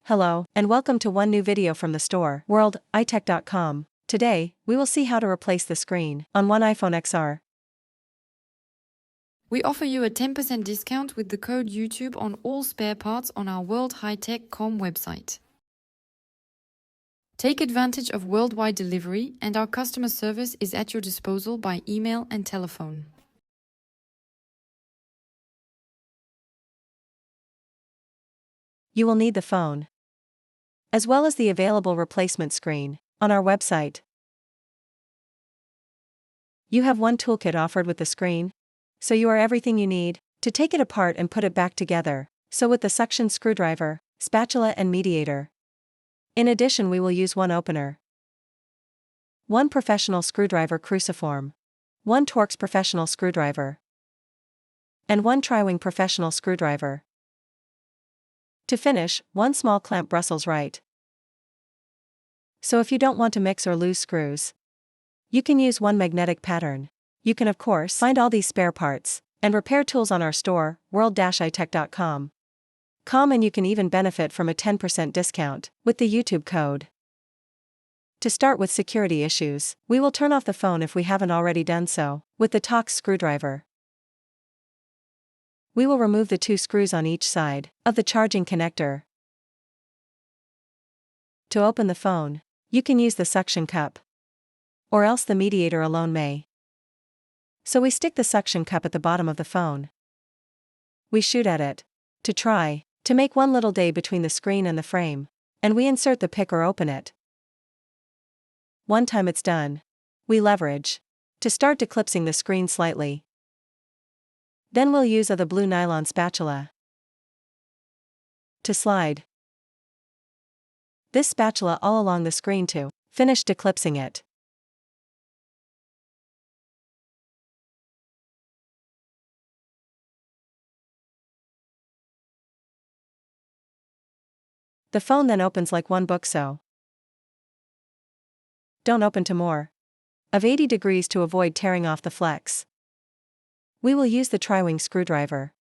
Hello, and welcome to one new video from the store, Worldwilde. Today, we will see how to replace the screen on one iPhone XR. We offer you a 10% discount with the code YouTube on all spare parts on our worldhightech.com website. Take advantage of worldwide delivery, and our customer service is at your disposal by email and telephone. You will need the phone, as well as the available replacement screen, on our website. You have one toolkit offered with the screen, so you are everything you need to take it apart and put it back together, so with the suction screwdriver, spatula and mediator. In addition, we will use one opener, one professional screwdriver cruciform, one Torx professional screwdriver, and one Tri-Wing professional screwdriver. To finish, one small clamp Brussels right. So if you don't want to mix or lose screws, you can use one magnetic pattern. You can of course find all these spare parts and repair tools on our store, world-itech.com. And you can even benefit from a 10% discount with the YouTube code. To start with security issues, we will turn off the phone if we haven't already done so, with the Torx screwdriver. We will remove the two screws on each side of the charging connector. To open the phone, you can use the suction cup, or else the mediator alone may. So we stick the suction cup at the bottom of the phone. We shoot at it, to make one little day between the screen and the frame, and we insert the pick or open it. One time it's done, we leverage to start declipsing the screen slightly. Then we'll use the blue nylon spatula to slide this spatula all along the screen to finish declipsing it. The phone then opens like one book, so don't open to more of 80 degrees to avoid tearing off the flex. We will use the Tri-Wing screwdriver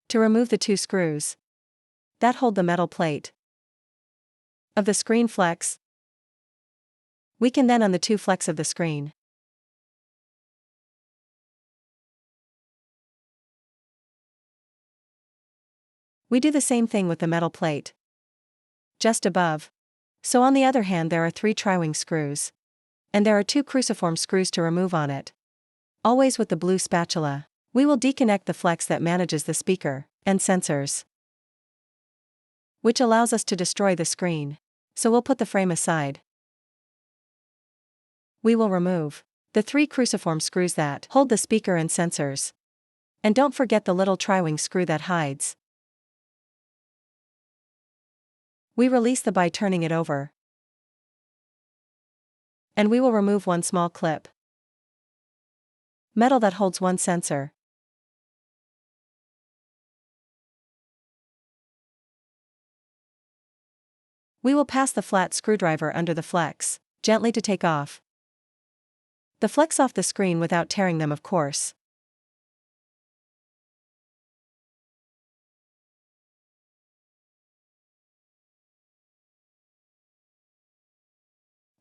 to remove the two screws that hold the metal plate of the screen flex. We can then on the two flex of the screen. We do the same thing with the metal plate just above. So on the other hand, there are 3 Tri-Wing screws, and there are 2 cruciform screws to remove on it. Always with the blue spatula, we will deconnect the flex that manages the speaker and sensors, which allows us to destroy the screen. So we'll put the frame aside. We will remove the 3 cruciform screws that hold the speaker and sensors. And don't forget the little Tri-Wing screw that hides. We release the by turning it over. And we will remove one small clip, metal that holds one sensor. We will pass the flat screwdriver under the flex, gently to take off the flex off the screen without tearing them, of course.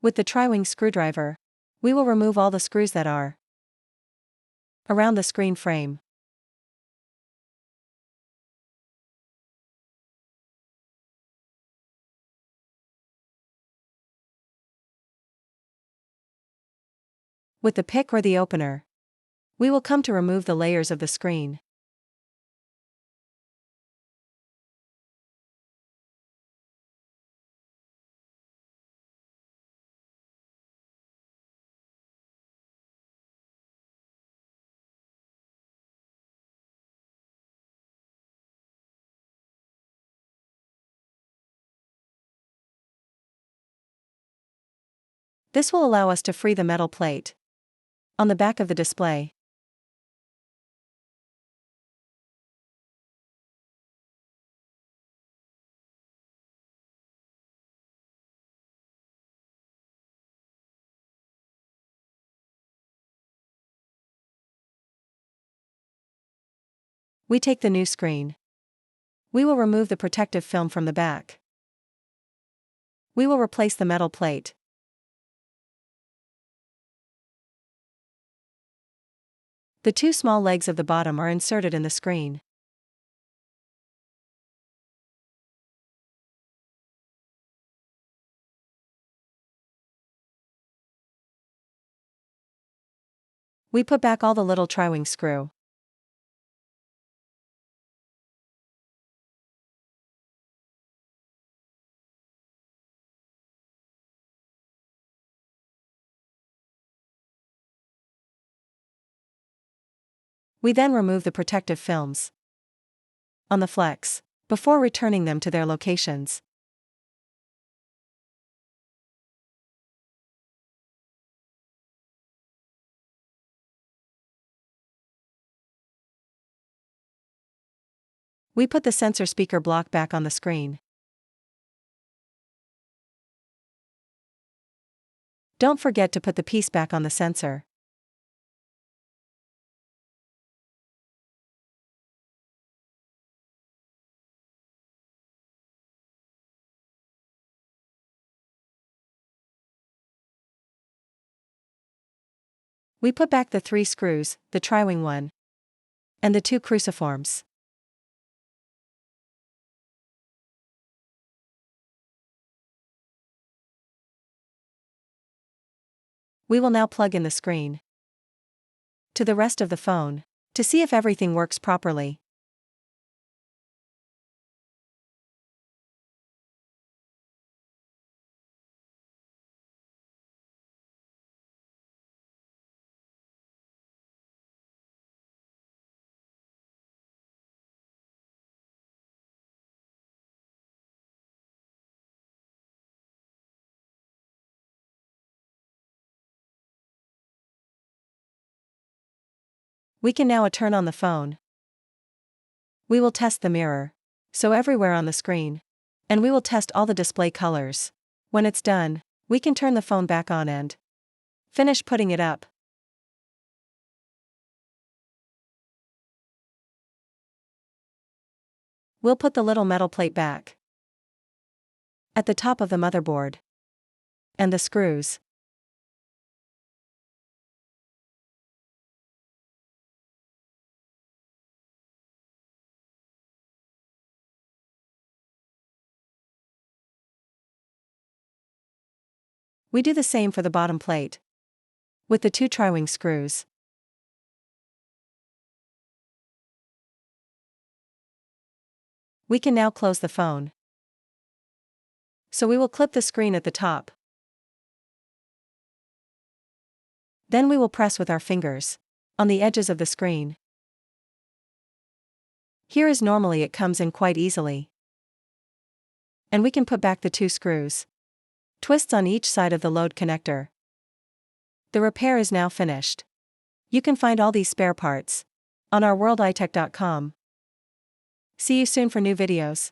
With the Tri-Wing screwdriver, we will remove all the screws that are around the screen frame. With the pick or the opener, we will come to remove the layers of the screen. This will allow us to free the metal plate on the back of the display. We take the new screen. We will remove the protective film from the back. We will replace the metal plate. The two small legs of the bottom are inserted in the screen. We put back all the little tri-wing screw. We then remove the protective films on the flex before returning them to their locations. We put the sensor speaker block back on the screen. Don't forget to put the piece back on the sensor. We put back the 3 screws, the tri-wing one, and the 2 cruciforms. We will now plug in the screen to the rest of the phone to see if everything works properly. We can now turn on the phone. We will test the mirror, so everywhere on the screen, and we will test all the display colors. When it's done, we can turn the phone back on and finish putting it up. We'll put the little metal plate back at the top of the motherboard and the screws. We do the same for the bottom plate with the 2 tri-wing screws. We can now close the phone. So we will clip the screen at the top. Then we will press with our fingers on the edges of the screen. Here is normally it comes in quite easily. And we can put back the 2 screws. Twists on each side of the load connector. The repair is now finished. You can find all these spare parts on our worlditech.com. See you soon for new videos.